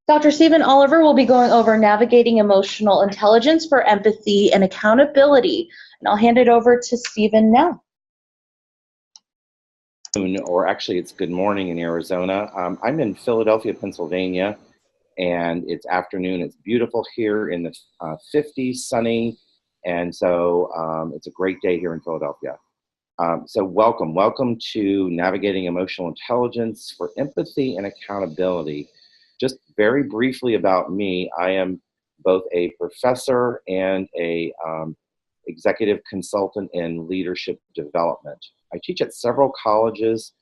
Dr. Stephen Oliver will be going over navigating emotional intelligence for empathy and accountability. And I'll hand it over to Stephen now. Or actually, it's good morning in Arizona. I'm in Philadelphia, Pennsylvania, and it's afternoon. It's beautiful here in the 50s, sunny, and so it's a great day here in Philadelphia. So welcome to Navigating Emotional Intelligence for Empathy and Accountability. Just very briefly about me, I am both a professor and a executive consultant in leadership development. I teach at several colleges.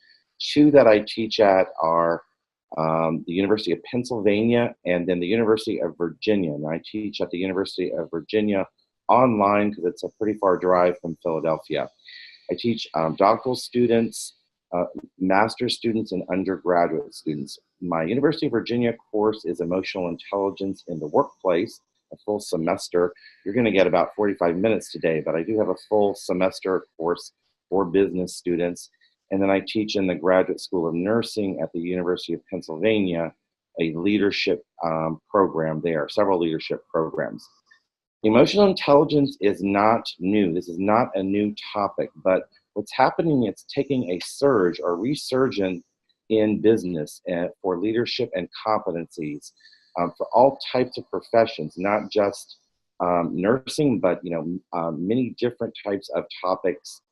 Two that I teach at are the University of Pennsylvania and then the University of Virginia. And I teach at the University of Virginia online because it's a pretty far drive from Philadelphia. I teach doctoral students, master's students, and undergraduate students. My University of Virginia course is Emotional Intelligence in the Workplace, a full semester. You're going to get about 45 minutes today, but I do have a full semester course for business students. And then I teach in the Graduate School of Nursing at the University of Pennsylvania, a leadership program there, several leadership programs. Emotional intelligence is not new. This is not a new topic, but what's happening, it's taking a surge or resurgence in business for leadership and competencies for all types of professions, not just nursing, but many different types of topics.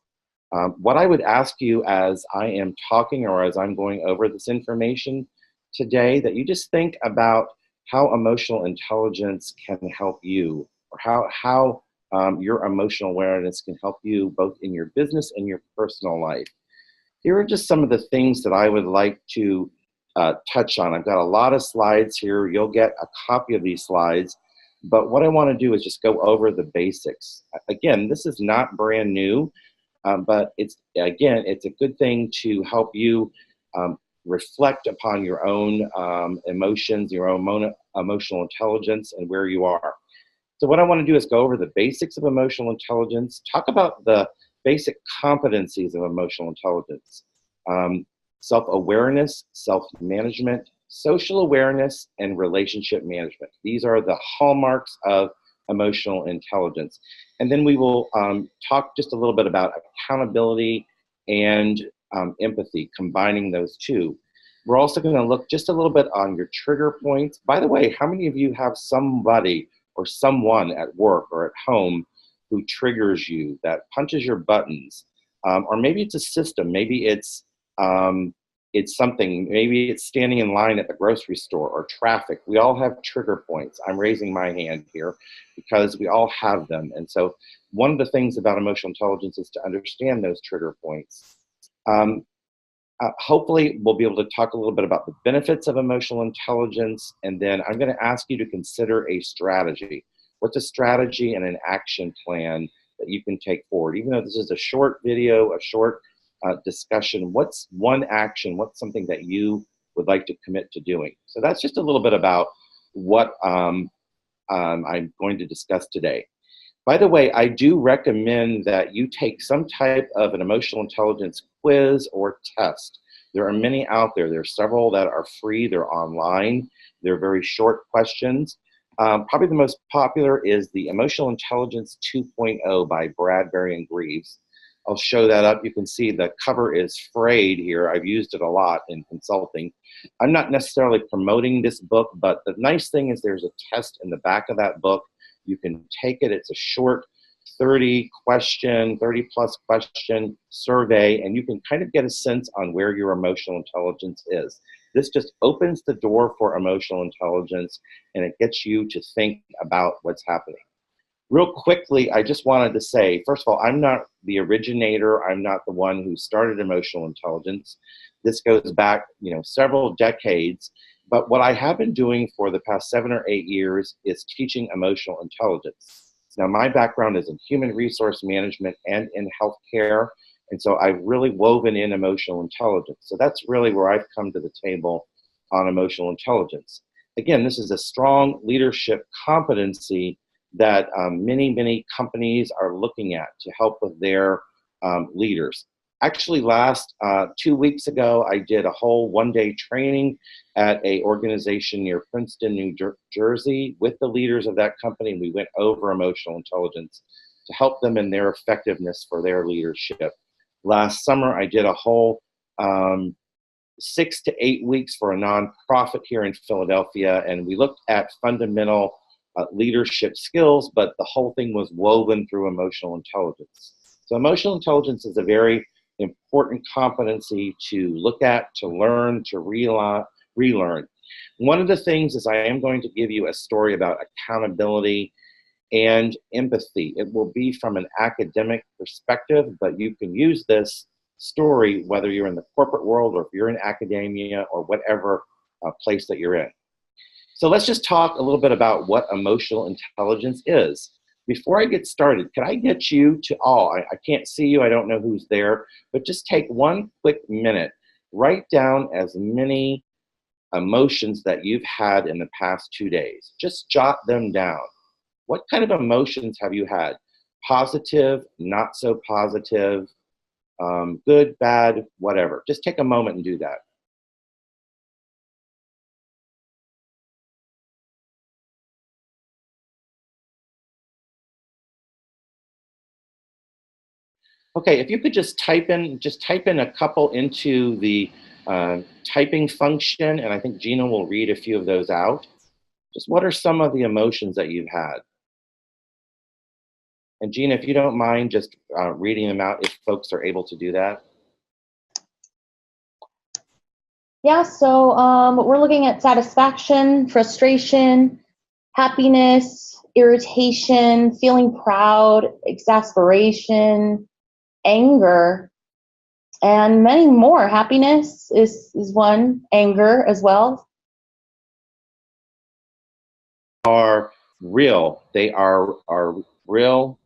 What I would ask you as I am talking or as I'm going over this information today, that you just think about how emotional intelligence can help you, or how your emotional awareness can help you both in your business and your personal life. Here are just some of the things that I would like to touch on. I've got a lot of slides here. You'll get a copy of these slides. But what I want to do is just go over the basics. Again, this is not brand new, but it's a good thing to help you reflect upon your own emotions, your own emotional intelligence, and where you are. So what I want to do is go over the basics of emotional intelligence, talk about the basic competencies of emotional intelligence, self-awareness, self-management, social awareness, and relationship management. These are the hallmarks of emotional intelligence. And then we will talk just a little bit about accountability and empathy, combining those two. We're also going to look just a little bit on your trigger points. By the way, how many of you have somebody or someone at work or at home who triggers you, that punches your buttons? Or maybe it's a system, maybe it's something, maybe it's standing in line at the grocery store or traffic. We all have trigger points. I'm raising my hand here because we all have them. And so one of the things about emotional intelligence is to understand those trigger points. Hopefully we'll be able to talk a little bit about the benefits of emotional intelligence, and then I'm going to ask you to consider a strategy. What's a strategy and an action plan that you can take forward? Even though this is a short video, a short discussion, what's one action, what's something that you would like to commit to doing? So that's just a little bit about what I'm going to discuss today. By the way, I do recommend that you take some type of an emotional intelligence quiz or test. There are many out there. There are several that are free. They're online. They're very short questions. Probably the most popular is the Emotional Intelligence 2.0 by Bradbury and Greaves. I'll show that up. You can see the cover is frayed here. I've used it a lot in consulting. I'm not necessarily promoting this book, but the nice thing is there's a test in the back of that book. You can take it. It's a short 30 plus question survey, and you can kind of get a sense on where your emotional intelligence is. This just opens the door for emotional intelligence, and it gets you to think about what's happening. Real quickly, I just wanted to say, first of all, I'm not the originator. I'm not the one who started emotional intelligence. This goes back, several decades. But what I have been doing for the past 7 or 8 years is teaching emotional intelligence. Now, my background is in human resource management and in healthcare, and so I've really woven in emotional intelligence. So that's really where I've come to the table on emotional intelligence. Again, this is a strong leadership competency that many companies are looking at to help with their leaders. Actually, last 2 weeks ago, I did a whole one-day training at a organization near Princeton, New Jersey, with the leaders of that company. We went over emotional intelligence to help them in their effectiveness for their leadership. Last summer, I did a whole 6 to 8 weeks for a nonprofit here in Philadelphia, and we looked at fundamental leadership skills, but the whole thing was woven through emotional intelligence. So emotional intelligence is a very important competency to look at, to learn, to relearn. One of the things is I am going to give you a story about accountability and empathy. It will be from an academic perspective, but you can use this story whether you're in the corporate world or if you're in academia or whatever place that you're in. So let's just talk a little bit about what emotional intelligence is. Before I get started, could I get you to all, I can't see you, I don't know who's there, but just take one quick minute, write down as many emotions that you've had in the past 2 days. Just jot them down. What kind of emotions have you had? Positive, not so positive, good, bad, whatever. Just take a moment and do that. Okay, if you could just type in a couple into the typing function, and I think Gina will read a few of those out. Just what are some of the emotions that you've had? And Gina, if you don't mind just reading them out if folks are able to do that. Yeah, so we're looking at satisfaction, frustration, happiness, irritation, feeling proud, exasperation, anger, and many more. Happiness is one, anger as well. Are real. They are real.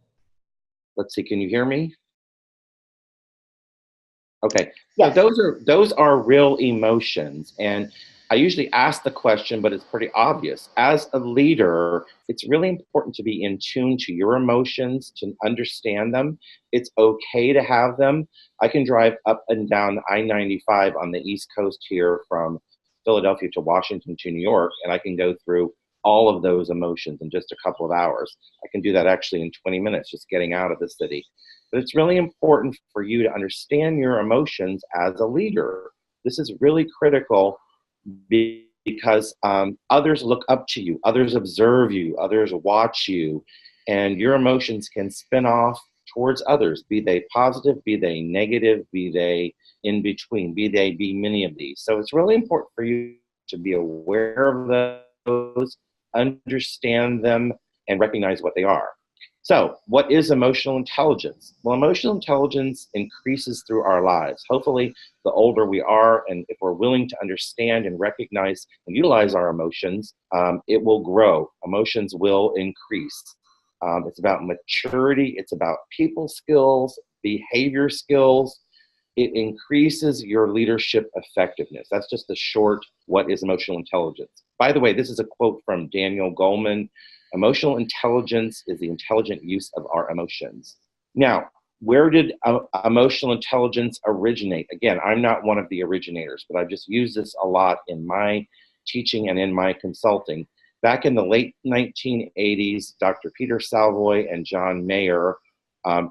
Let's see, can you hear me? Okay, Yes. so those are real emotions, and I usually ask the question, but it's pretty obvious. As a leader, it's really important to be in tune to your emotions, to understand them. It's okay to have them. I can drive up and down I-95 on the East Coast here from Philadelphia to Washington to New York, and I can go through all of those emotions in just a couple of hours. I can do that actually in 20 minutes, just getting out of the city. But it's really important for you to understand your emotions as a leader. This is really critical because others look up to you, others observe you, others watch you, and your emotions can spin off towards others, be they positive, be they negative, be they in between, be many of these. So it's really important for you to be aware of those, understand them, and recognize what they are. So, what is emotional intelligence? Well, emotional intelligence increases through our lives. Hopefully, the older we are, and if we're willing to understand and recognize and utilize our emotions, it will grow. Emotions will increase. It's about maturity. It's about people skills, behavior skills. It increases your leadership effectiveness. That's just the short, what is emotional intelligence? By the way, this is a quote from Daniel Goleman. Emotional intelligence is the intelligent use of our emotions. Now, where did emotional intelligence originate? Again, I'm not one of the originators, but I've just used this a lot in my teaching and in my consulting. Back in the late 1980s, Dr. Peter Salvoy and John Mayer,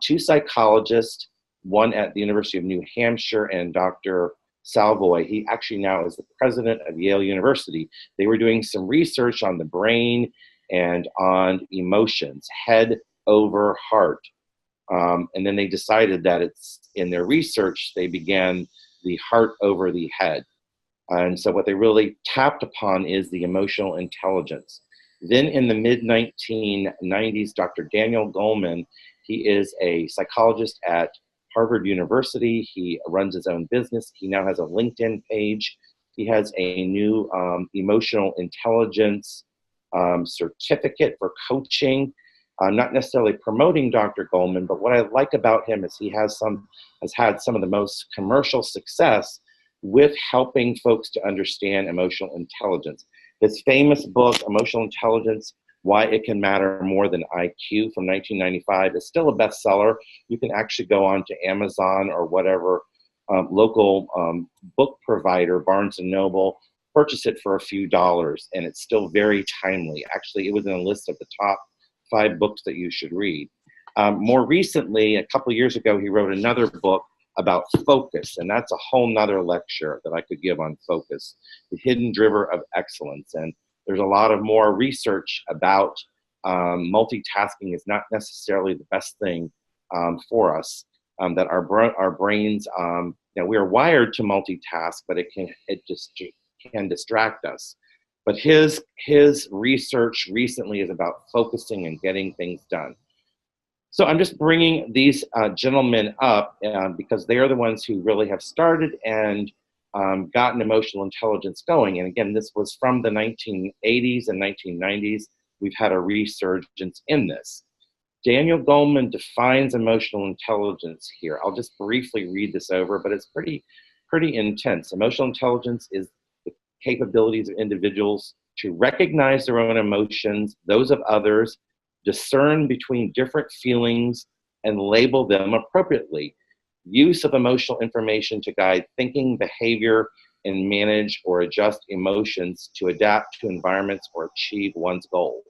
two psychologists, one at the University of New Hampshire and Dr. Salvoy, he actually now is the president of Yale University. They were doing some research on the brain and on emotions, head over heart. And then they decided that it's in their research, they began the heart over the head. And so what they really tapped upon is the emotional intelligence. Then in the mid-1990s, Dr. Daniel Goleman, he is a psychologist at Harvard University. He runs his own business. He now has a LinkedIn page. He has a new emotional intelligence certificate for coaching. Not necessarily promoting Dr. Goleman, but what I like about him is he has had some of the most commercial success with helping folks to understand emotional intelligence. His famous book, Emotional Intelligence, Why It Can Matter More Than IQ from 1995. It's still a bestseller. You can actually go on to Amazon or whatever local book provider, Barnes & Noble, purchase it for a few dollars, and it's still very timely. Actually, it was in a list of the top 5 books that you should read. More recently, a couple of years ago, he wrote another book about focus, and that's a whole nother lecture that I could give on focus, the hidden driver of excellence. And there's a lot of more research about multitasking is not necessarily the best thing for us, that our brains, we are wired to multitask, but it just can distract us. But his research recently is about focusing and getting things done. So I'm just bringing these gentlemen up because they are the ones who really have started and gotten emotional intelligence going. And again, this was from the 1980s and 1990s. We've had a resurgence in this. Daniel Goleman defines emotional intelligence here. I'll just briefly read this over, but it's pretty intense. Emotional intelligence is the capabilities of individuals to recognize their own emotions, those of others, discern between different feelings, and label them appropriately. Use of emotional information to guide thinking, behavior, and manage or adjust emotions to adapt to environments or achieve one's goal.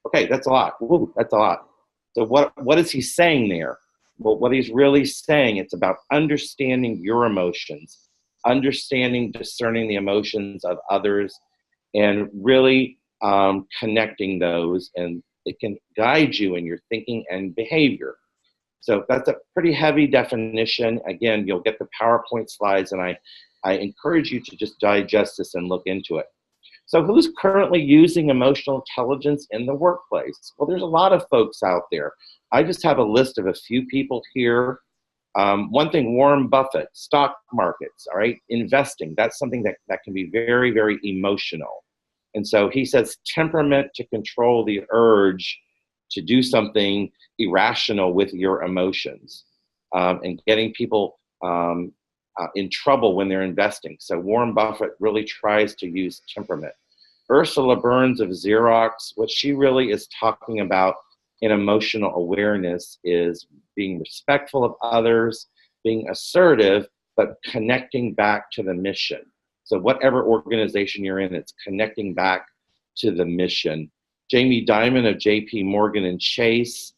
Okay, that's a lot. Woo, that's a lot. So what is he saying there? Well, what he's really saying, it's about understanding your emotions, understanding, discerning the emotions of others, and really connecting those, and it can guide you in your thinking and behavior. So that's a pretty heavy definition. Again, you'll get the PowerPoint slides, and I encourage you to just digest this and look into it. So who's currently using emotional intelligence in the workplace? Well, there's a lot of folks out there. I just have a list of a few people here. One thing, Warren Buffett, stock markets, all right, investing, that's something that can be very, very emotional. And so he says temperament to control the urge to do something irrational with your emotions, and getting people in trouble when they're investing. So Warren Buffett really tries to use temperament. Ursula Burns of Xerox, what she really is talking about in emotional awareness is being respectful of others, being assertive, but connecting back to the mission. So whatever organization you're in, it's connecting back to the mission. Jamie Dimon of JP Morgan and Chase,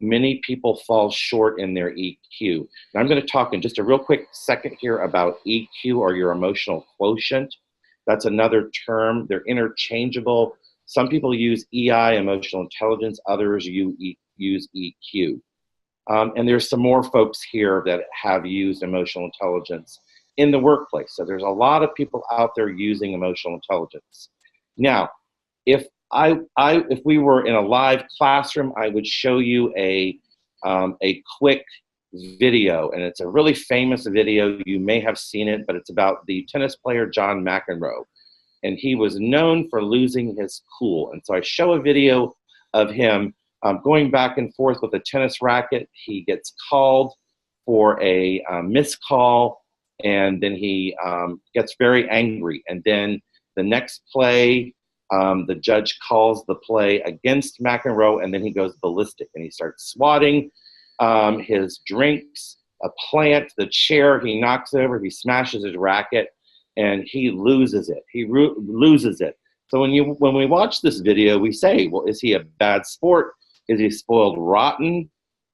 many people fall short in their EQ. Now I'm going to talk in just a real quick second here about EQ, or your emotional quotient. That's another term. They're interchangeable. Some people use EI, emotional intelligence. Others use EQ. And there's some more folks here that have used emotional intelligence in the workplace. So there's a lot of people out there using emotional intelligence. Now, if we were in a live classroom, I would show you a quick video, and it's a really famous video. You may have seen it, but it's about the tennis player John McEnroe, and he was known for losing his cool. And so I show a video of him going back and forth with a tennis racket. He gets called for a missed call, and then he gets very angry. And then the next play, the judge calls the play against McEnroe, and then he goes ballistic, and he starts swatting his drinks, a plant, the chair. He knocks over, he smashes his racket, and he loses it. He loses it. So when we watch this video, we say, well, is he a bad sport? Is he spoiled rotten?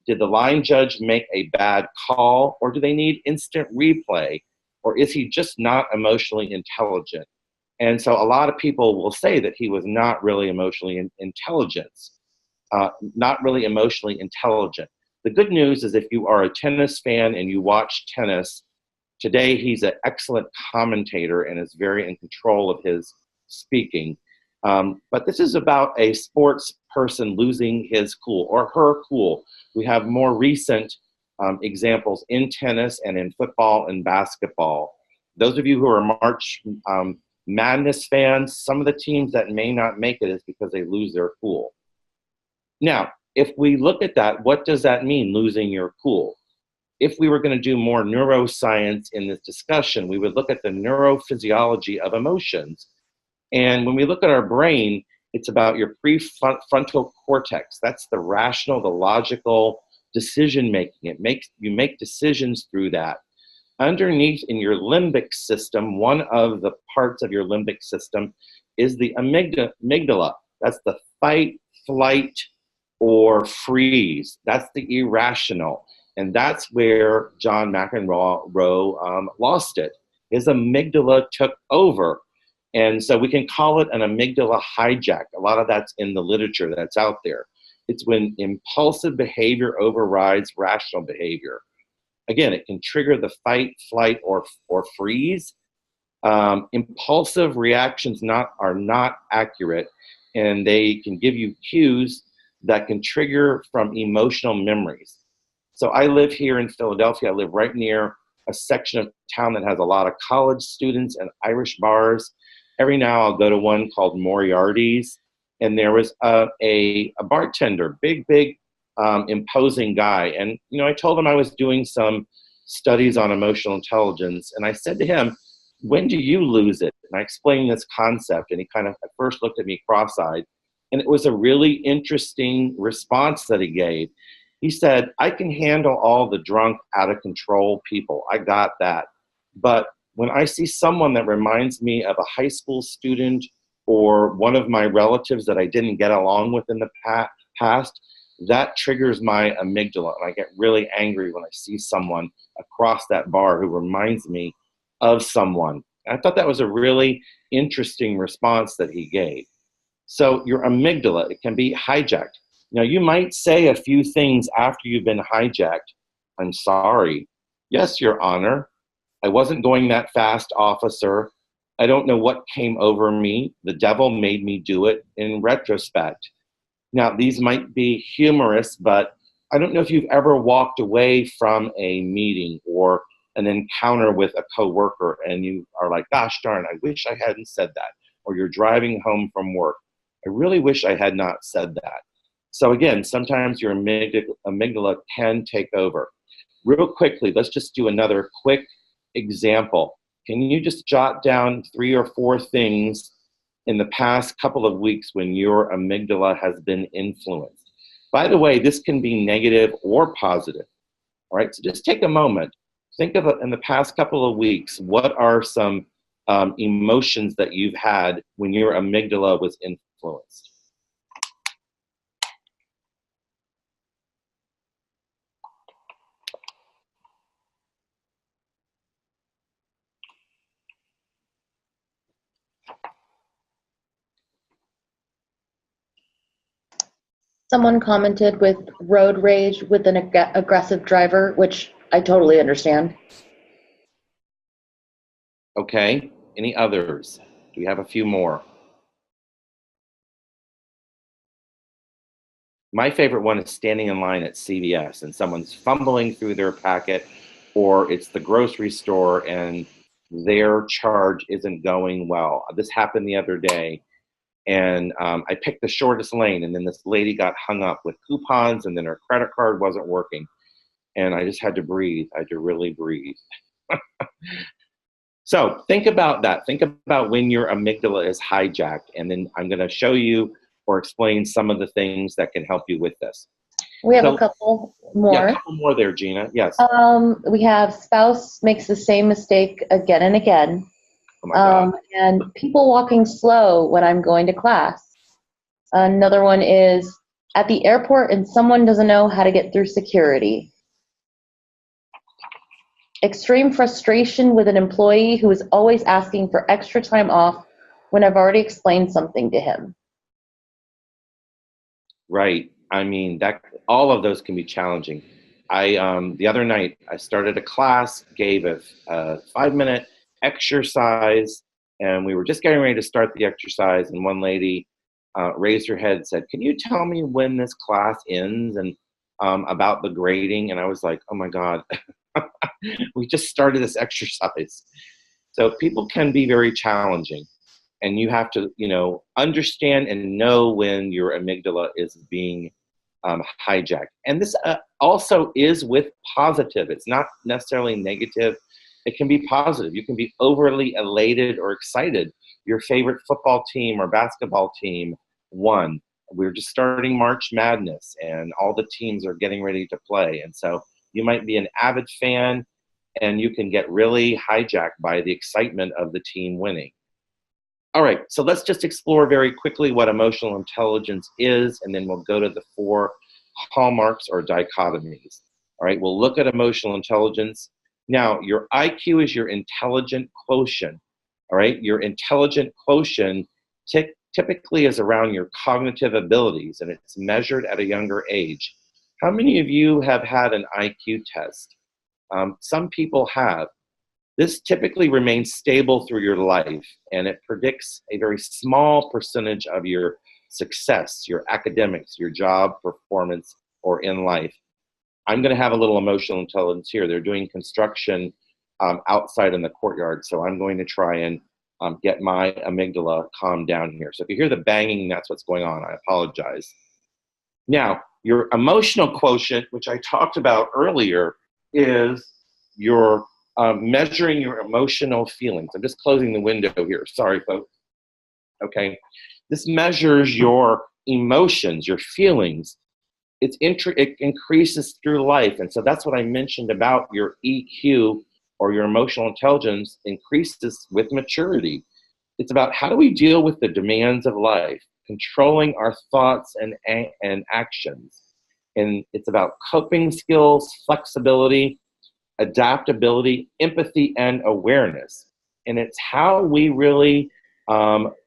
Did the line judge make a bad call, or do they need instant replay, or is he just not emotionally intelligent? And so a lot of people will say that he was not really emotionally intelligent. The good news is if you are a tennis fan and you watch tennis, today he's an excellent commentator and is very in control of his speaking. But this is about a sports person losing his cool or her cool. We have more recent examples in tennis and in football and basketball. Those of you who are March Madness fans, some of the teams that may not make it is because they lose their cool. Now, if we look at that, what does that mean, losing your cool? If we were going to do more neuroscience in this discussion, we would look at the neurophysiology of emotions. And when we look at our brain, It's about your prefrontal cortex. That's the rational, the logical decision making. You make decisions through that. Underneath in your limbic system, one of the parts of your limbic system is the amygdala. That's the fight, flight, or freeze. That's the irrational. And that's where John McEnroe lost it. His amygdala took over. And so we can call it an amygdala hijack. A lot of that's in the literature that's out there. It's when impulsive behavior overrides rational behavior. Again, it can trigger the fight, flight, or freeze. Impulsive reactions are not accurate, and they can give you cues that can trigger from emotional memories. So I live here in Philadelphia. I live right near a section of town that has a lot of college students and Irish bars. Every now I'll go to one called Moriarty's, and there was a bartender, big, imposing guy. And, I told him I was doing some studies on emotional intelligence. And I said to him, when do you lose it? And I explained this concept. And he kind of at first looked at me cross-eyed. And it was a really interesting response that he gave. He said, I can handle all the drunk, out of control people. I got that. But when I see someone that reminds me of a high school student or one of my relatives that I didn't get along with in the past, that triggers my amygdala, and I get really angry when I see someone across that bar who reminds me of someone. And I thought that was a really interesting response that he gave. So your amygdala, it can be hijacked. Now, you might say a few things after you've been hijacked. I'm sorry. Yes, Your Honor. I wasn't going that fast, officer. I don't know what came over me. The devil made me do it in retrospect. Now, these might be humorous, but I don't know if you've ever walked away from a meeting or an encounter with a coworker and you are like, gosh darn, I wish I hadn't said that. Or you're driving home from work. I really wish I had not said that. So again, sometimes your amygdala can take over. Real quickly, let's just do another quick example. Can you just jot down 3 or 4 things in the past couple of weeks when your amygdala has been influenced? By the way, this can be negative or positive. All right, so just take a moment. Think of it in the past couple of weeks. What are some emotions that you've had when your amygdala was influenced? Someone commented with road rage with an aggressive driver, which I totally understand. Okay, any others? Do we have a few more? My favorite one is standing in line at CVS and someone's fumbling through their packet, or it's the grocery store and their charge isn't going well. This happened the other day, and I picked the shortest lane, and then this lady got hung up with coupons, and then her credit card wasn't working. And I just had to breathe. I had to really breathe. So think about that. Think about when your amygdala is hijacked, and then I'm going to show you or explain some of the things that can help you with this. We have a couple more. Yeah, a couple more there, Gina. Yes. We have spouse makes the same mistake again and again. Oh my God. And people walking slow when I'm going to class. Another one is at the airport and someone doesn't know how to get through security. Extreme frustration with an employee who is always asking for extra time off when I've already explained something to him. Right. I mean, that all of those can be challenging. The other night I started a class, gave a 5-minute exercise, and we were just getting ready to start the exercise, and one lady raised her head and said, "Can you tell me when this class ends and about the grading?" And I was like, "Oh my God, we just started this exercise." So people can be very challenging. And you have to, understand and know when your amygdala is being hijacked. And this also is with positive. It's not necessarily negative. It can be positive. You can be overly elated or excited. Your favorite football team or basketball team one. We're just starting March Madness, and all the teams are getting ready to play. And so you might be an avid fan, and you can get really hijacked by the excitement of the team winning. All right, so let's just explore very quickly what emotional intelligence is, and then we'll go to the 4 hallmarks or dichotomies. All right, we'll look at emotional intelligence. Now, your IQ is your intelligent quotient. All right, your intelligent quotient typically is around your cognitive abilities, and it's measured at a younger age. How many of you have had an IQ test? Some people have. This typically remains stable through your life, and it predicts a very small percentage of your success, your academics, your job performance, or in life. I'm going to have a little emotional intelligence here. They're doing construction outside in the courtyard, so I'm going to try and get my amygdala calmed down here. So if you hear the banging, that's what's going on. I apologize. Now, your emotional quotient, which I talked about earlier, is your measuring your emotional feelings. I'm just closing the window here. Sorry, folks. Okay. This measures your emotions, your feelings. It increases through life. And so that's what I mentioned about your EQ, or your emotional intelligence, increases with maturity. It's about how do we deal with the demands of life, controlling our thoughts and actions. And it's about coping skills, flexibility, adaptability, empathy, and awareness. And it's how we really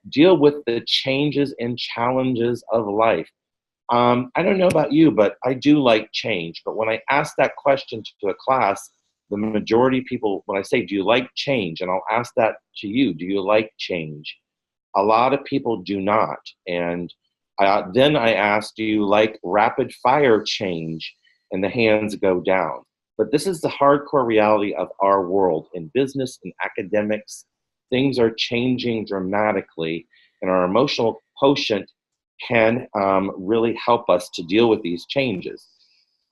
deal with the changes and challenges of life. I don't know about you, but I do like change. But when I ask that question to a class, the majority of people, when I say, do you like change? And I'll ask that to you, do you like change? A lot of people do not. And then I ask, do you like rapid fire change? And the hands go down. But this is the hardcore reality of our world. In business and academics, things are changing dramatically, and our emotional quotient can really help us to deal with these changes.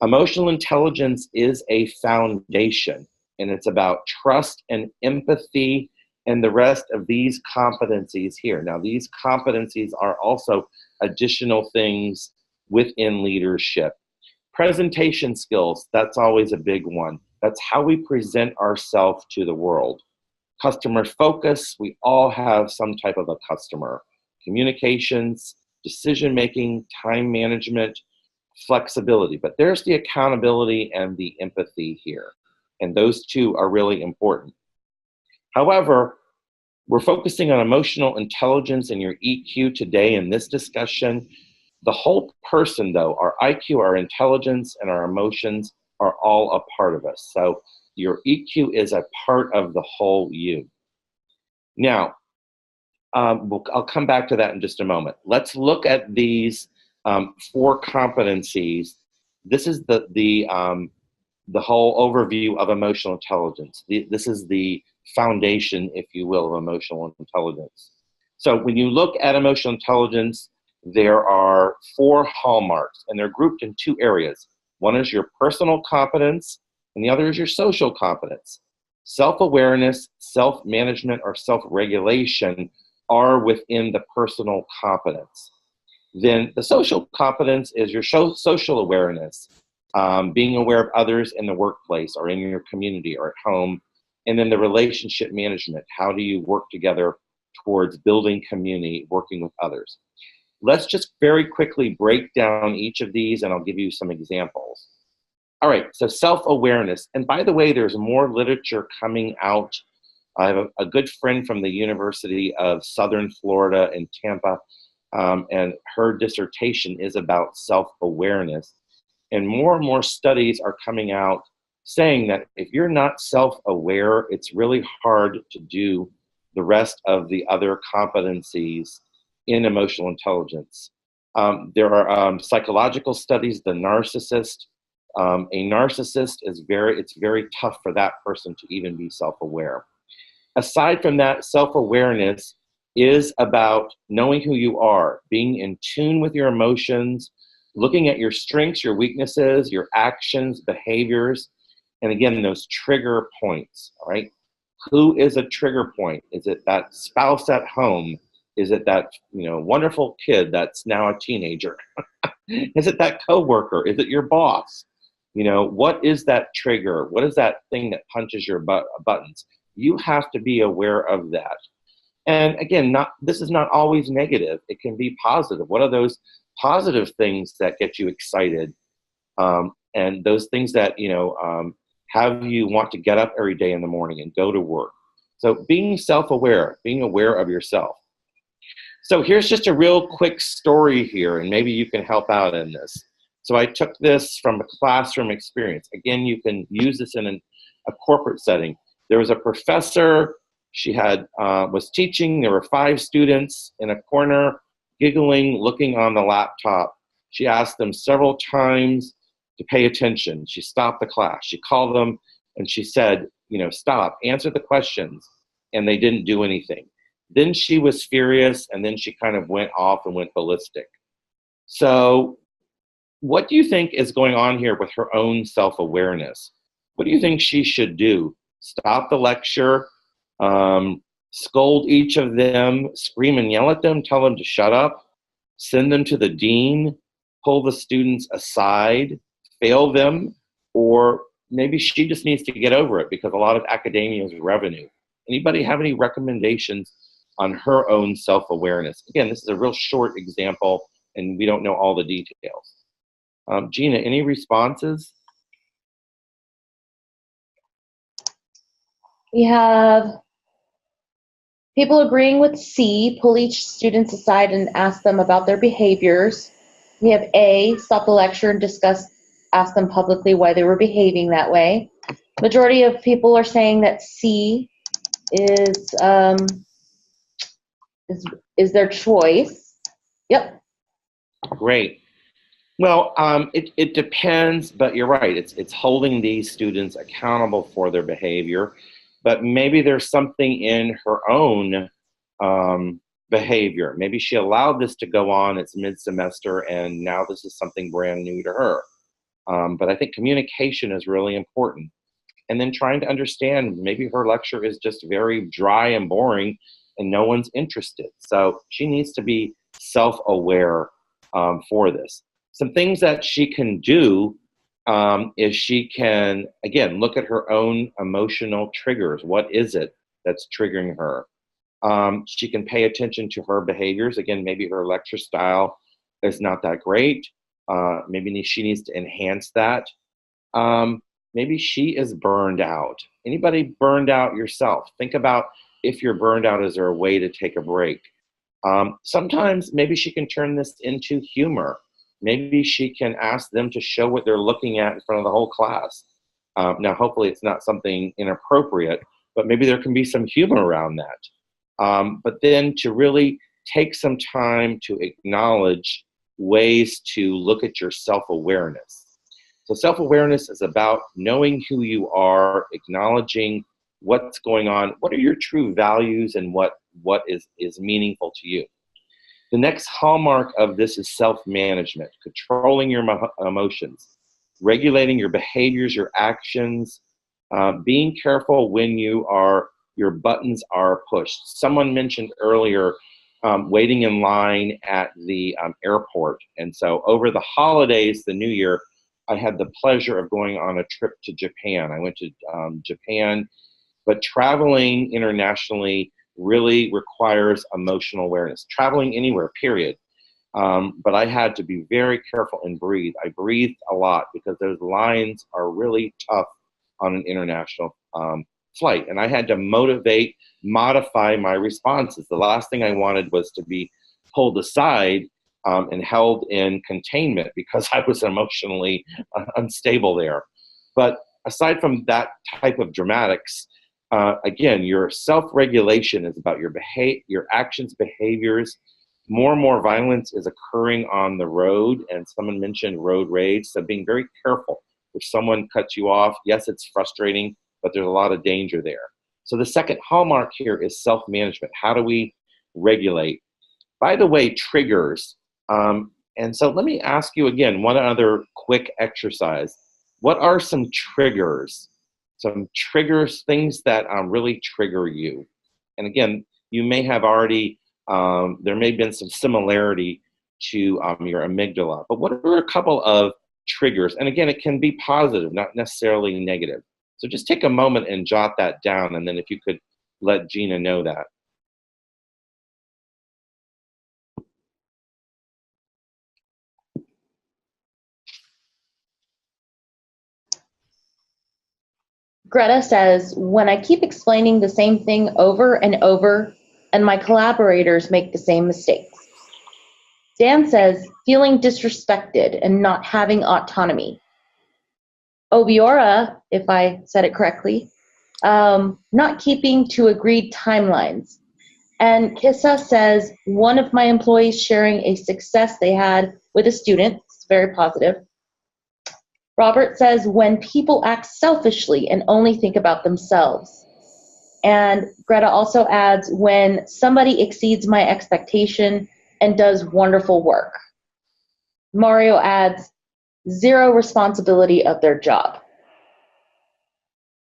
Emotional intelligence is a foundation, and it's about trust and empathy and the rest of these competencies here. Now, these competencies are also additional things within leadership. Presentation skills, that's always a big one. That's how we present ourselves to the world. Customer focus, we all have some type of a customer. Communications, decision-making, time management, flexibility. But there's the accountability and the empathy here. And those two are really important. However, we're focusing on emotional intelligence and your EQ today in this discussion. The whole person, though, our IQ, our intelligence, and our emotions are all a part of us. So your EQ is a part of the whole you. Now, I'll come back to that in just a moment. Let's look at these 4 competencies. This is the whole overview of emotional intelligence. This is the foundation, if you will, of emotional intelligence. So when you look at emotional intelligence, there are 4 hallmarks, and they're grouped in 2 areas. One is your personal competence, and the other is your social competence. Self-awareness, self-management, or self-regulation are within the personal competence. Then the social competence is your social awareness, being aware of others in the workplace or in your community or at home. And then the relationship management, how do you work together towards building community, working with others. Let's just very quickly break down each of these, and I'll give you some examples. All right, so self-awareness. And by the way, there's more literature coming out. I have a good friend from the University of Southern Florida in Tampa, and her dissertation is about self-awareness. And more studies are coming out saying that if you're not self-aware, it's really hard to do the rest of the other competencies in emotional intelligence. There are psychological studies, the narcissist. A narcissist is it's very tough for that person to even be self-aware. Aside from that, self-awareness is about knowing who you are, being in tune with your emotions, looking at your strengths, your weaknesses, your actions, behaviors, and again, those trigger points, all right? Who is a trigger point? Is it that spouse at home? Is it that, wonderful kid that's now a teenager? Is it that coworker? Is it your boss? What is that trigger? What is that thing that punches your buttons? You have to be aware of that. And again, this is not always negative. It can be positive. What are those positive things that get you excited? And those things that, have you want to get up every day in the morning and go to work. So being self-aware, being aware of yourself. So here's just a real quick story here, and maybe you can help out in this. So I took this from a classroom experience. Again, you can use this in a corporate setting. There was a professor, she was teaching. There were 5 students in a corner, giggling, looking on the laptop. She asked them several times to pay attention. She stopped the class. She called them and she said, stop, answer the questions. And they didn't do anything. Then she was furious, and then she kind of went off and went ballistic. So what do you think is going on here with her own self-awareness? What do you think she should do? Stop the lecture, scold each of them, scream and yell at them, tell them to shut up, send them to the dean, pull the students aside, fail them, or maybe she just needs to get over it because a lot of academia is revenue. Anybody have any recommendations on her own self-awareness? Again, this is a real short example, and we don't know all the details. Gina, any responses? We have people agreeing with C, pull each student aside and ask them about their behaviors. We have A, stop the lecture and ask them publicly why they were behaving that way. Majority of people are saying that C is their choice. Yep. Great. Well, it depends, but you're right. It's holding these students accountable for their behavior, but maybe there's something in her own behavior. Maybe she allowed this to go on. It's mid-semester, and now this is something brand new to her. But I think communication is really important. And then trying to understand, maybe her lecture is just very dry and boring, and no one's interested. So she needs to be self-aware for this. Some things that she can do is she can, again, look at her own emotional triggers. What is it that's triggering her? She can pay attention to her behaviors. Again, maybe her lecture style is not that great. Maybe she needs to enhance that. Maybe she is burned out. Anybody burned out yourself? Think about if you're burned out, is there a way to take a break? Sometimes maybe she can turn this into humor. Maybe she can ask them to show what they're looking at in front of the whole class. Now, hopefully it's not something inappropriate, but maybe there can be some humor around that. But then to really take some time to acknowledge ways to look at your self-awareness. So self-awareness is about knowing who you are, acknowledging what's going on, what are your true values, and what is meaningful to you. The next hallmark of this is self-management, controlling your emotions, regulating your behaviors, your actions, being careful when your buttons are pushed. Someone mentioned earlier waiting in line at the airport. And so over the holidays, the New Year, I had the pleasure of going on a trip to Japan. I went to Japan, but traveling internationally really requires emotional awareness. Traveling anywhere, period. But I had to be very careful and breathe. I breathed a lot because those lines are really tough on an international flight. And I had to modify my responses. The last thing I wanted was to be pulled aside and held in containment because I was emotionally unstable there. But aside from that type of dramatics, again, your self-regulation is about your actions, behaviors. More and more violence is occurring on the road, and someone mentioned road rage, so being very careful. If someone cuts you off, yes, it's frustrating, but there's a lot of danger there. So the second hallmark here is self-management. How do we regulate? By the way, triggers. And so let me ask you again, one other quick exercise. What are some triggers? Some triggers, things that really trigger you. And again, you may have already there may have been some similarity to your amygdala. But what are a couple of triggers? And again, it can be positive, not necessarily negative. So just take a moment and jot that down, and then if you could let Gina know that. Greta says, when I keep explaining the same thing over and over, and my collaborators make the same mistakes. Dan says, feeling disrespected and not having autonomy. Obiora, if I said it correctly, not keeping to agreed timelines. And Kissa says, one of my employees sharing a success they had with a student. It's very positive. Robert says, when people act selfishly and only think about themselves. And Greta also adds, when somebody exceeds my expectation and does wonderful work. Mario adds, zero responsibility of their job.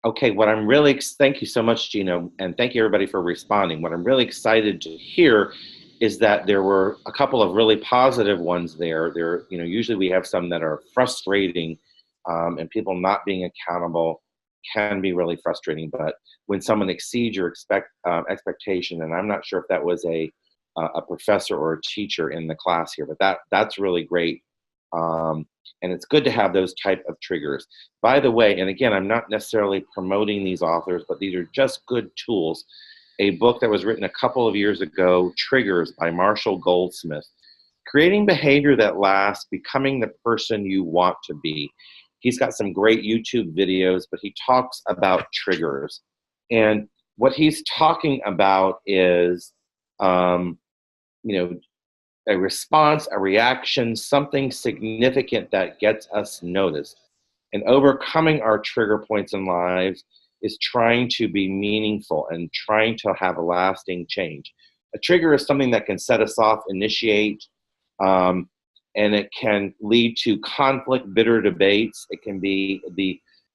Okay, thank you so much, Gina, and thank you everybody for responding. What I'm really excited to hear is that there were a couple of really positive ones there. Usually we have some that are frustrating, and people not being accountable can be really frustrating. But when someone exceeds your expectation, and I'm not sure if that was a professor or a teacher in the class here, but that's really great. And it's good to have those type of triggers. By the way, and again, I'm not necessarily promoting these authors, but these are just good tools. A book that was written a couple of years ago, Triggers by Marshall Goldsmith. Creating behavior that lasts, becoming the person you want to be. He's got some great YouTube videos, but he talks about triggers. And what he's talking about is, a response, a reaction, something significant that gets us noticed. And overcoming our trigger points in lives is trying to be meaningful and trying to have a lasting change. A trigger is something that can set us off, initiate, and it can lead to conflict, bitter debates. It can be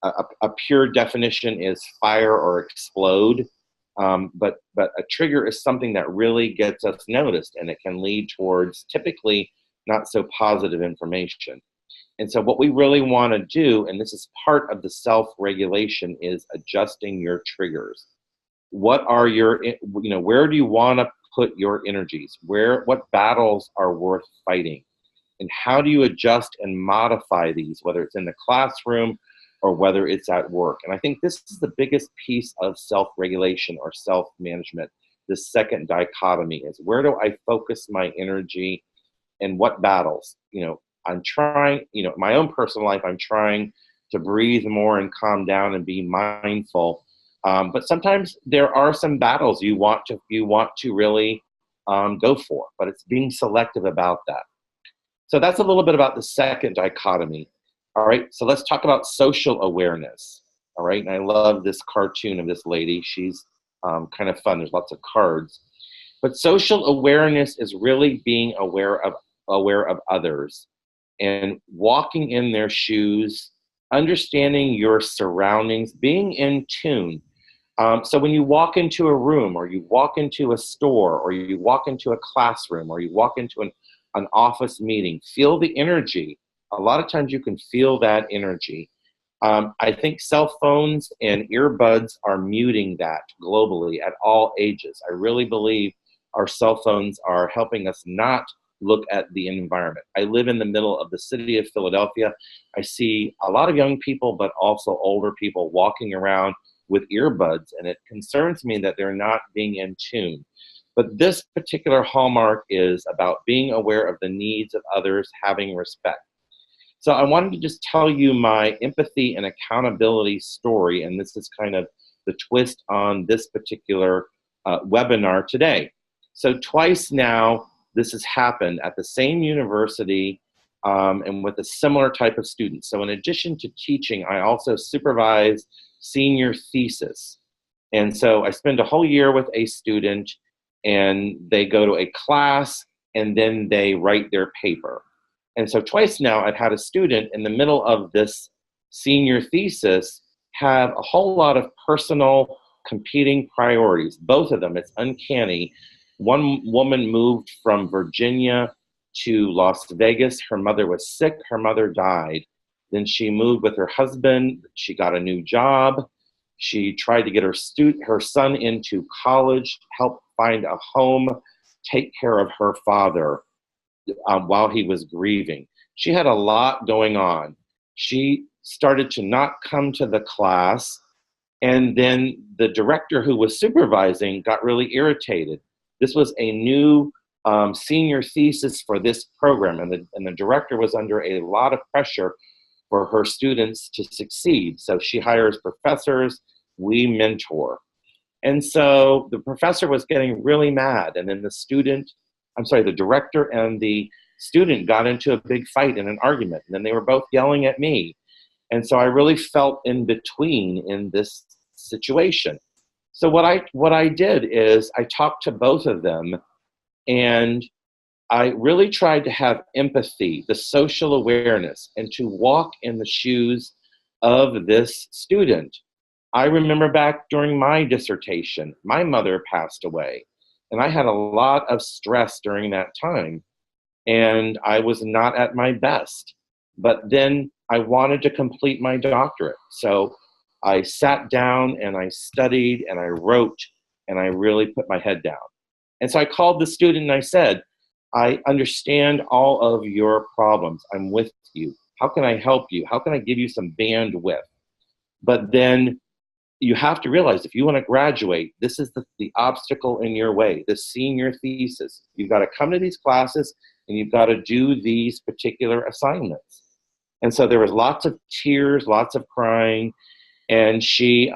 a pure definition is fire or explode. But a trigger is something that really gets us noticed, and it can lead towards typically not so positive information. And so what we really want to do, and this is part of the self-regulation, is adjusting your triggers. What are where do you want to put your energies? What battles are worth fighting? And how do you adjust and modify these, whether it's in the classroom or whether it's at work? And I think this is the biggest piece of self-regulation or self-management. The second dichotomy is, where do I focus my energy and what battles? I'm trying, my own personal life, I'm trying to breathe more and calm down and be mindful. But sometimes there are some battles you want to really go for, but it's being selective about that. So that's a little bit about the second dichotomy. All right, so let's talk about social awareness. All right, and I love this cartoon of this lady. She's kind of fun. There's lots of cards. But social awareness is really being aware of others and walking in their shoes, understanding your surroundings, being in tune. So when you walk into a room, or you walk into a store, or you walk into a classroom, or you walk into an office meeting, feel the energy. A lot of times you can feel that energy. I think cell phones and earbuds are muting that globally at all ages. I really believe our cell phones are helping us not look at the environment. I live in the middle of the city of Philadelphia. I see a lot of young people, but also older people walking around with earbuds, and it concerns me that they're not being in tune. But this particular hallmark is about being aware of the needs of others, having respect. So I wanted to just tell you my empathy and accountability story, and this is kind of the twist on this particular webinar today. So twice now, this has happened at the same university and with a similar type of student. So in addition to teaching, I also supervise senior thesis. And so I spend a whole year with a student, and they go to a class, and then they write their paper. And so twice now, I've had a student in the middle of this senior thesis have a whole lot of personal competing priorities, both of them. It's uncanny. One woman moved from Virginia to Las Vegas. Her mother was sick. Her mother died. Then she moved with her husband. She got a new job. She tried to get her son into college, help find a home, take care of her father while he was grieving. She had a lot going on. She started to not come to the class, and then the director who was supervising got really irritated. This was a new senior thesis for this program, and the director was under a lot of pressure for her students to succeed. So she hires professors, we mentor. And so the professor was getting really mad, and then the director and the student got into a big fight and an argument, and then they were both yelling at me. And so I really felt in between in this situation. So what I did is I talked to both of them, and I really tried to have empathy, the social awareness, and to walk in the shoes of this student. I remember back during my dissertation, my mother passed away, and I had a lot of stress during that time, and I was not at my best. But then I wanted to complete my doctorate. So I sat down and I studied and I wrote and I really put my head down. And so I called the student and I said, I understand all of your problems. I'm with you. How can I help you? How can I give you some bandwidth? But then you have to realize if you want to graduate, this is the obstacle in your way, the senior thesis. You've got to come to these classes and you've got to do these particular assignments. And so there was lots of tears, lots of crying, and she,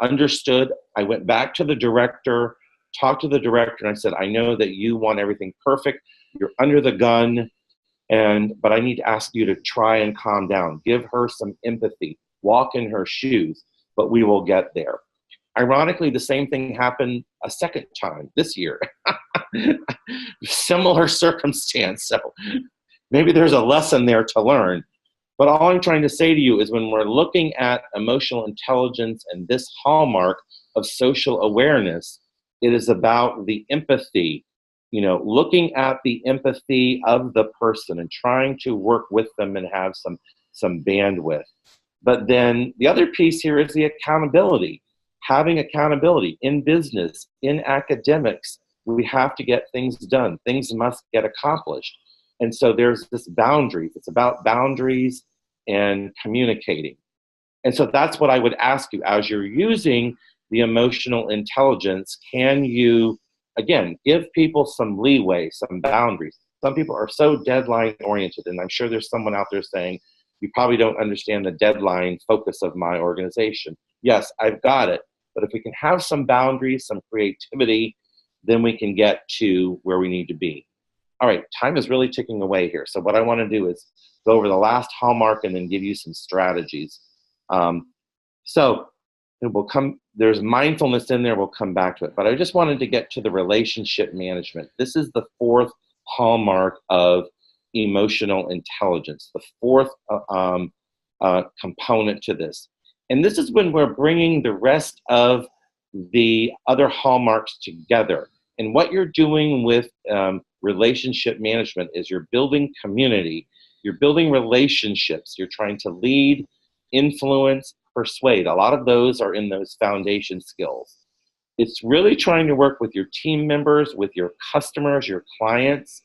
understood. I went back to the director, talked to the director, and I said, I know that you want everything perfect. You're under the gun, but I need to ask you to try and calm down. Give her some empathy. Walk in her shoes, but we will get there. Ironically, the same thing happened a second time this year. Similar circumstance. So maybe there's a lesson there to learn. But all I'm trying to say to you is when we're looking at emotional intelligence and this hallmark of social awareness, it is about the empathy, looking at the empathy of the person and trying to work with them and have some bandwidth. But then the other piece here is the accountability. Having accountability in business, in academics, we have to get things done. Things must get accomplished. And so there's this boundaries. It's about boundaries and communicating. And so that's what I would ask you as you're using the emotional intelligence. Can you, again, give people some leeway, some boundaries? Some people are so deadline oriented, and I'm sure there's someone out there saying, you probably don't understand the deadline focus of my organization. Yes, I've got it. But if we can have some boundaries, some creativity, then we can get to where we need to be. All right, time is really ticking away here. So what I want to do is go over the last hallmark and then give you some strategies. There's mindfulness in there, we'll come back to it. But I just wanted to get to the relationship management. This is the fourth hallmark of emotional intelligence, the fourth component to this. And this is when we're bringing the rest of the other hallmarks together. And what you're doing with relationship management is you're building community, you're building relationships, you're trying to lead, influence, persuade. A lot of those are in those foundation skills. It's really trying to work with your team members, with your customers, your clients.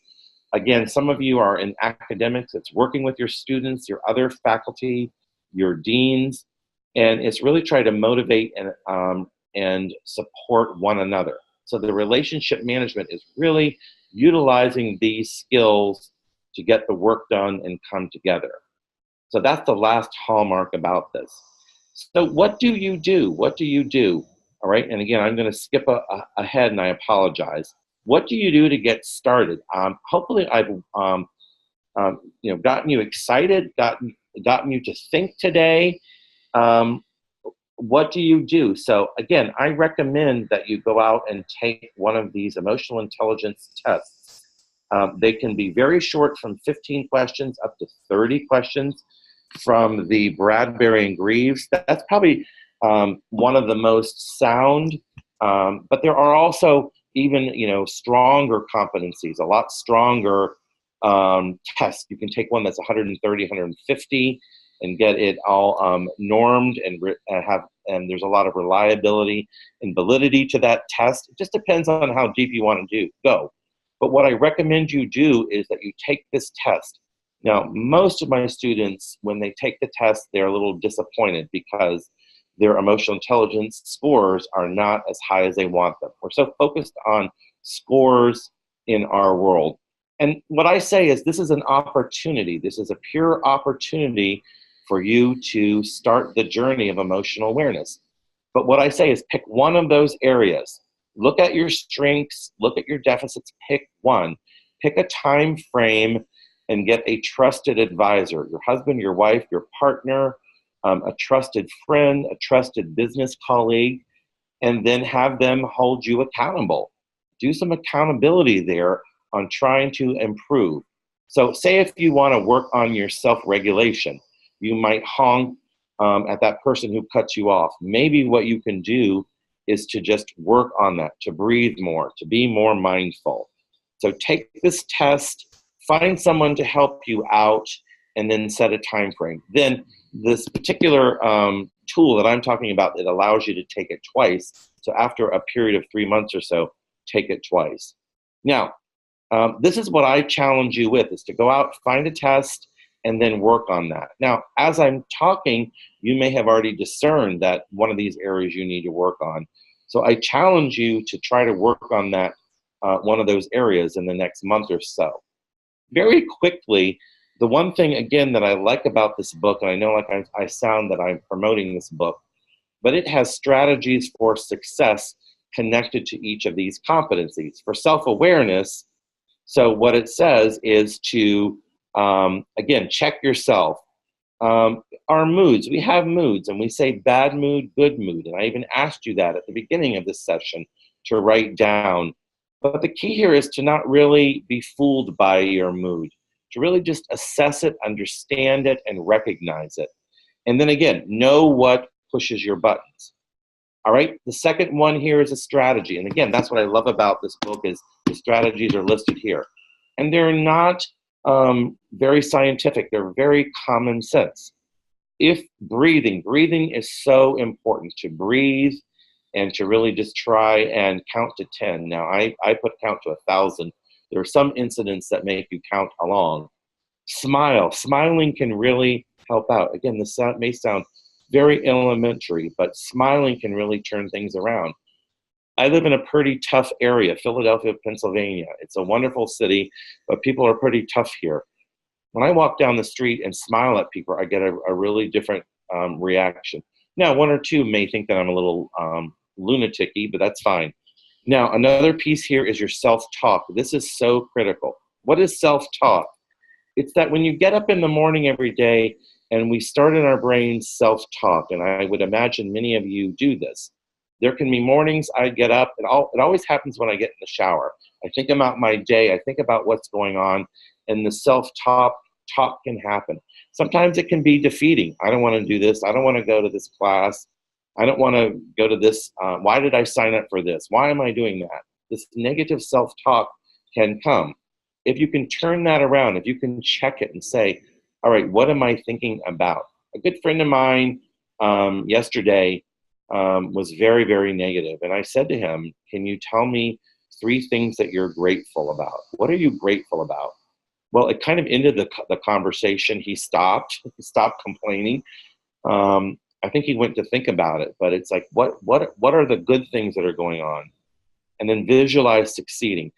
Again, some of you are in academics. It's working with your students, your other faculty, your deans, and it's really trying to motivate and support one another. So the relationship management is really utilizing these skills to get the work done and come together. So that's the last hallmark about this. So what do you do? What do you do? All right, and again, I'm going to skip ahead, and I apologize. What do you do to get started? Hopefully, I've gotten you excited, gotten you to think today. What do you do? So again, I recommend that you go out and take one of these emotional intelligence tests. They can be very short, from 15 questions up to 30 questions. From the Bradbury and Greaves, that's probably one of the most sound But there are also even, stronger competencies, a lot stronger tests. You can take one that's 130, 150 and get it all normed and there's a lot of reliability and validity to that test. It just depends on how deep you want to go. But what I recommend you do is that you take this test. Now, most of my students, when they take the test, they're a little disappointed because their emotional intelligence scores are not as high as they want them. We're so focused on scores in our world. And what I say is this is an opportunity. This is a pure opportunity for you to start the journey of emotional awareness. But what I say is pick one of those areas. Look at your strengths, look at your deficits, pick one. Pick a time frame and get a trusted advisor, your husband, your wife, your partner, a trusted friend, a trusted business colleague, and then have them hold you accountable. Do some accountability there on trying to improve. So say if you want to work on your self-regulation, you might honk at that person who cuts you off. Maybe what you can do is to just work on that, to breathe more, to be more mindful. So take this test, find someone to help you out, and then set a time frame. Then this particular tool that I'm talking about, it allows you to take it twice. So after a period of 3 months or so, take it twice. Now, this is what I challenge you with, is to go out, find a test, and then work on that. Now, as I'm talking, you may have already discerned that one of these areas you need to work on. So I challenge you to try to work on that, one of those areas in the next month or so. Very quickly, the one thing, again, that I like about this book, and I know like I sound that I'm promoting this book, but it has strategies for success connected to each of these competencies. For self-awareness, so what it says is to, again, check yourself. Our moods, we have moods, and we say bad mood, good mood. And I even asked you that at the beginning of this session to write down. But the key here is to not really be fooled by your mood, to really just assess it, understand it, and recognize it. And then again, know what pushes your buttons. All right, the second one here is a strategy. And again, that's what I love about this book, is the strategies are listed here. And they're not very scientific, they're very common sense. If breathing is so important, to breathe and to really just try and count to 10. Now, I put count to 1,000. There are some incidents that make you count along. Smiling can really help out. Again, this may sound very elementary, but smiling can really turn things around. I live in a pretty tough area, Philadelphia, Pennsylvania. It's a wonderful city, but people are pretty tough here. When I walk down the street and smile at people, I get a really different reaction. Now, one or two may think that I'm a little lunatic-y, but that's fine. Now, another piece here is your self-talk. This is so critical. What is self-talk? It's that when you get up in the morning every day and we start in our brains self-talk, and I would imagine many of you do this. There can be mornings I get up, it always happens when I get in the shower. I think about my day, I think about what's going on, and the self-talk can happen. Sometimes it can be defeating. I don't want to do this. I don't want to go to this class. I don't want to go to this. Why did I sign up for this? Why am I doing that? This negative self-talk can come. If you can turn that around, if you can check it and say, all right, what am I thinking about? A good friend of mine yesterday was very, very negative. And I said to him, can you tell me 3 things that you're grateful about? What are you grateful about? Well, it kind of ended the conversation. He stopped complaining. I think he went to think about it, but it's like, what are the good things that are going on? And then visualize succeeding.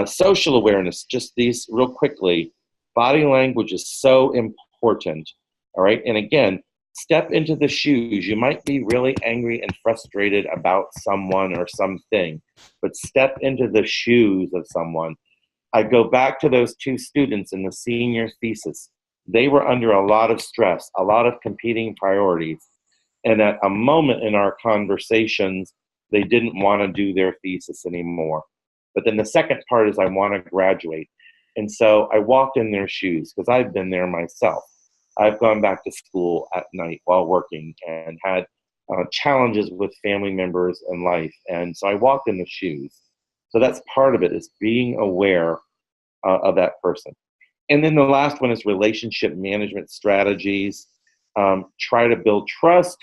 Social awareness, just these real quickly. Body language is so important, all right? And again, step into the shoes. You might be really angry and frustrated about someone or something, but step into the shoes of someone. I go back to those 2 students in the senior thesis. They were under a lot of stress, a lot of competing priorities. And at a moment in our conversations, they didn't want to do their thesis anymore. But then the second part is I want to graduate. And so I walked in their shoes because I've been there myself. I've gone back to school at night while working and had challenges with family members in life. And so I walked in the shoes. So that's part of it, is being aware of that person. And then the last one is relationship management strategies. Try to build trust,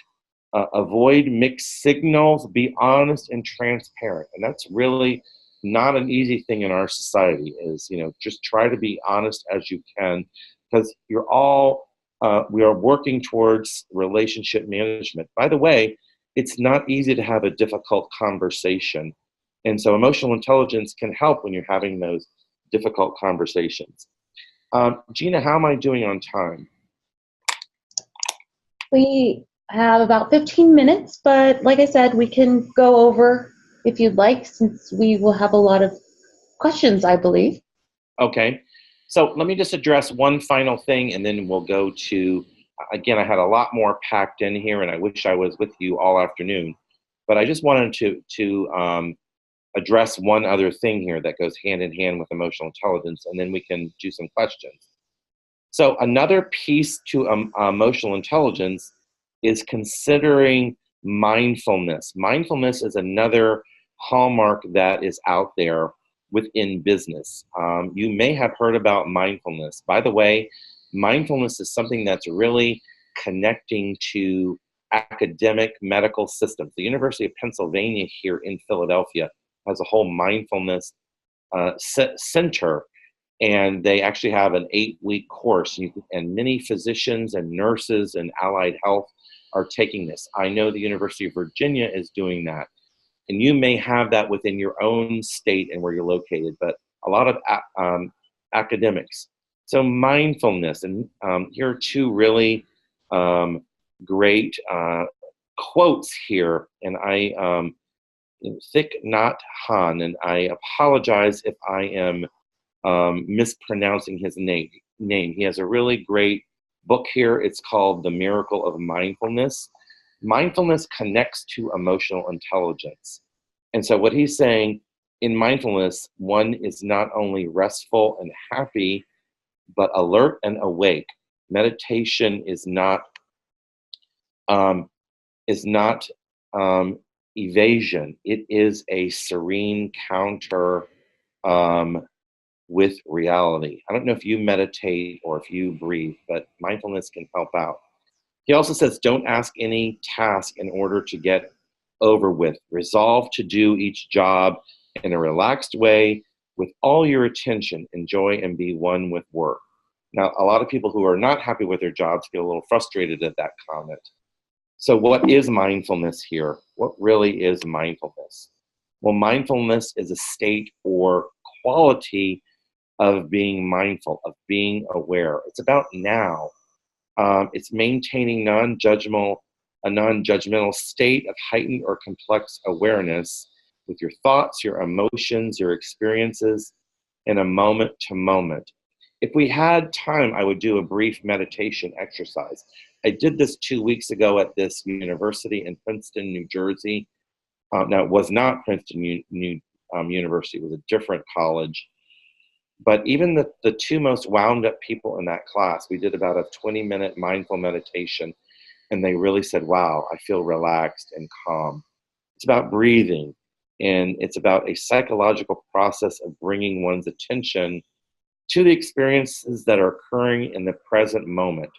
avoid mixed signals, be honest and transparent. And that's really not an easy thing in our society, is, just try to be honest as you can, because we are working towards relationship management. By the way, it's not easy to have a difficult conversation. And so emotional intelligence can help when you're having those difficult conversations. Gina, how am I doing on time? We have about 15 minutes, but like I said, we can go over if you'd like, since we will have a lot of questions, I believe. Okay, so let me just address one final thing, and then we'll go to, again, I had a lot more packed in here, and I wish I was with you all afternoon, but I just wanted to address one other thing here that goes hand in hand with emotional intelligence, and then we can do some questions. So another piece to emotional intelligence is considering mindfulness. Mindfulness is another hallmark that is out there within business. You may have heard about mindfulness. By the way, mindfulness is something that's really connecting to academic medical systems. The University of Pennsylvania here in Philadelphia has a whole mindfulness center, and they actually have an 8-week course, and many physicians and nurses and allied health are taking this. I know the University of Virginia is doing that, and you may have that within your own state and where you're located, but a lot of academics. So mindfulness, and here are two really great quotes here, and I Thich Nhat Hanh, and I apologize if I am mispronouncing his name. He has a really great book here. It's called The Miracle of Mindfulness. Mindfulness connects to emotional intelligence. And so what he's saying, in mindfulness, one is not only restful and happy, but alert and awake. Meditation is not evasion. It is a serene counter with reality. I don't know if you meditate or if you breathe, but mindfulness can help out. He also says, don't ask any task in order to get over with. Resolve to do each job in a relaxed way with all your attention. Enjoy and be one with work. Now, a lot of people who are not happy with their jobs get a little frustrated at that comment. So what is mindfulness here? What really is mindfulness? Well, mindfulness is a state or quality of being mindful, of being aware. It's about now. It's maintaining a non-judgmental state of heightened or complex awareness with your thoughts, your emotions, your experiences in a moment to moment. If we had time, I would do a brief meditation exercise. I did this 2 weeks ago at this university in Princeton, New Jersey. Now, it was not Princeton University, it was a different college. But even the two most wound up people in that class, we did about a 20-minute mindful meditation, and they really said, wow, I feel relaxed and calm. It's about breathing, and it's about a psychological process of bringing one's attention to the experiences that are occurring in the present moment.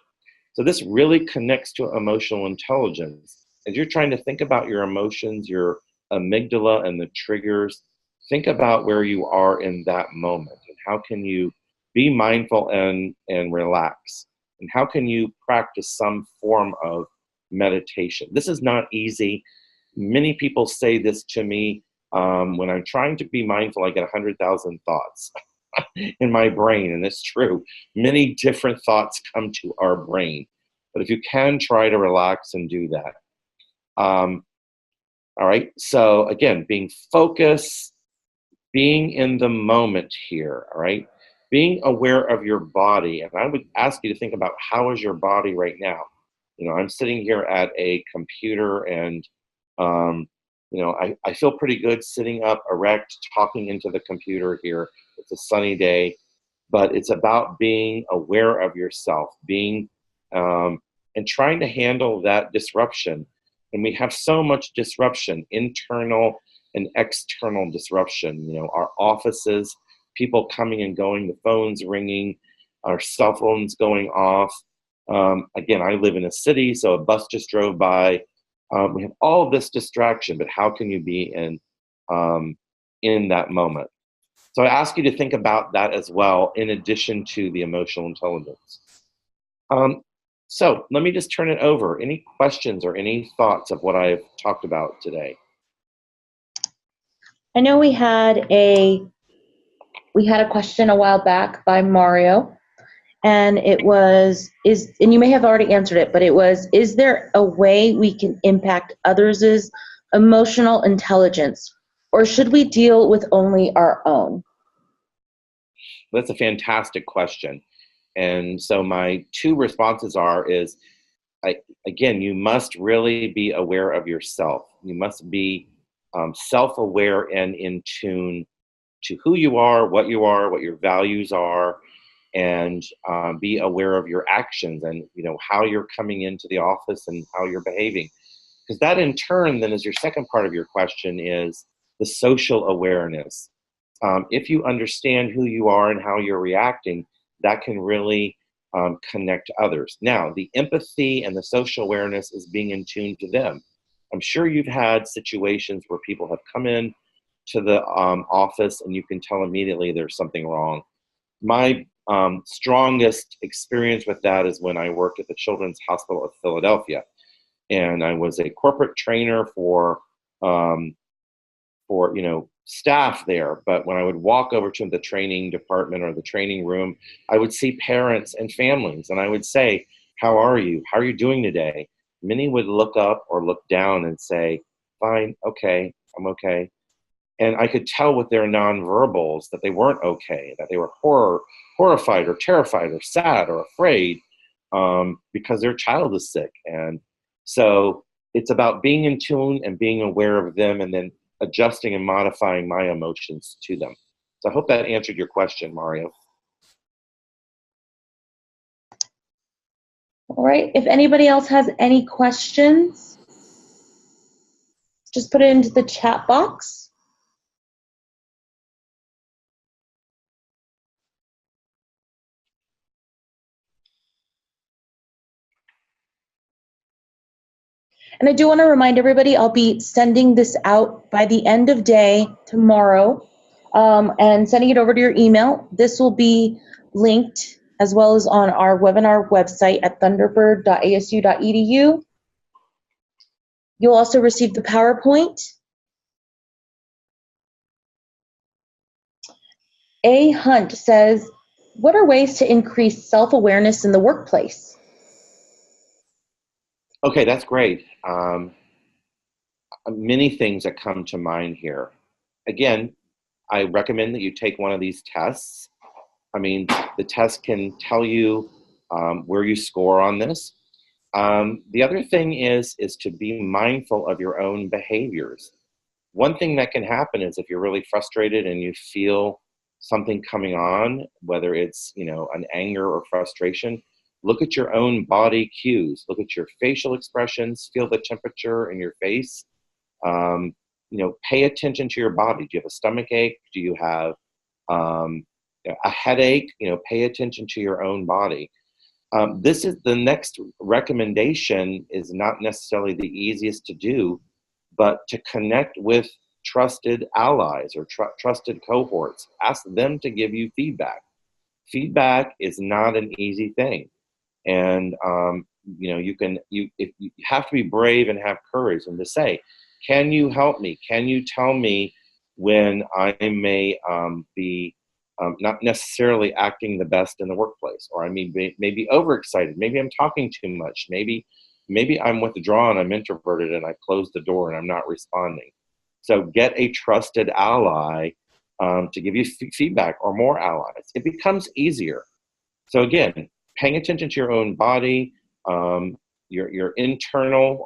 So this really connects to emotional intelligence. As you're trying to think about your emotions, your amygdala and the triggers, think about where you are in that moment, and how can you be mindful and relax, and how can you practice some form of meditation. This is not easy. Many people say this to me. When I'm trying to be mindful, I get 100,000 thoughts in my brain, and it's true. Many different thoughts come to our brain, but if you can, try to relax and do that. All right, so again, being focused, being in the moment here, all right? Being aware of your body, and I would ask you to think about, how is your body right now? I'm sitting here at a computer, and I feel pretty good sitting up erect, talking into the computer here. It's a sunny day, but it's about being aware of yourself, being and trying to handle that disruption. And we have so much disruption, internal and external disruption. You know, our offices, people coming and going, the phones ringing, our cell phones going off. Again, I live in a city, so a bus just drove by. We have all of this distraction, but how can you be in that moment? So I ask you to think about that as well, in addition to the emotional intelligence. So let me just turn it over. Any questions or any thoughts of what I've talked about today? I know we had a question a while back by Mario, and it was, and you may have already answered it, but it was, is there a way we can impact others' emotional intelligence, or should we deal with only our own? That's a fantastic question. And so my two responses is, again, you must really be aware of yourself. You must be self-aware and in tune to who you are, what your values are, and be aware of your actions and, you know, how you're coming into the office and how you're behaving. Because that in turn then is your second part of your question, is the social awareness. If you understand who you are and how you're reacting, that can really connect to others. Now, the empathy and the social awareness is being in tune to them. I'm sure you've had situations where people have come in to the office and you can tell immediately there's something wrong. My strongest experience with that is when I worked at the Children's Hospital of Philadelphia, and I was a corporate trainer for staff there. But when I would walk over to the training department or the training room, I would see parents and families, and I would say, "How are you? How are you doing today?" Many would look up or look down and say, "Fine, okay, I'm okay." And I could tell with their nonverbals that they weren't okay, that they were horrified or terrified or sad or afraid because their child is sick. And so it's about being in tune and being aware of them, and then adjusting and modifying my emotions to them. So I hope that answered your question, Mario. All right, if anybody else has any questions, just put it into the chat box. And I do want to remind everybody, I'll be sending this out by the end of day tomorrow, and sending it over to your email. This will be linked as well as on our webinar website at thunderbird.asu.edu. You'll also receive the PowerPoint. A. Hunt says, what are ways to increase self-awareness in the workplace? Okay, that's great. Many things that come to mind here. Again, I recommend that you take one of these tests. I mean, the test can tell you where you score on this. The other thing is to be mindful of your own behaviors. One thing that can happen is if you're really frustrated and you feel something coming on, whether it's, you know, an anger or frustration, look at your own body cues. Look at your facial expressions. Feel the temperature in your face. You know, pay attention to your body. Do you have a stomach ache? Do you have a headache? You know, pay attention to your own body. This is the next recommendation, is not necessarily the easiest to do, but to connect with trusted allies or trusted cohorts. Ask them to give you feedback. Feedback is not an easy thing. And you know, you have to be brave and have courage and to say, can you help me? Can you tell me when I may be not necessarily acting the best in the workplace, or I mean, maybe overexcited, maybe I'm talking too much, maybe I'm withdrawn, I'm introverted, and I close the door and I'm not responding. So get a trusted ally to give you feedback, or more allies. It becomes easier. So again, paying attention to your own body, your internal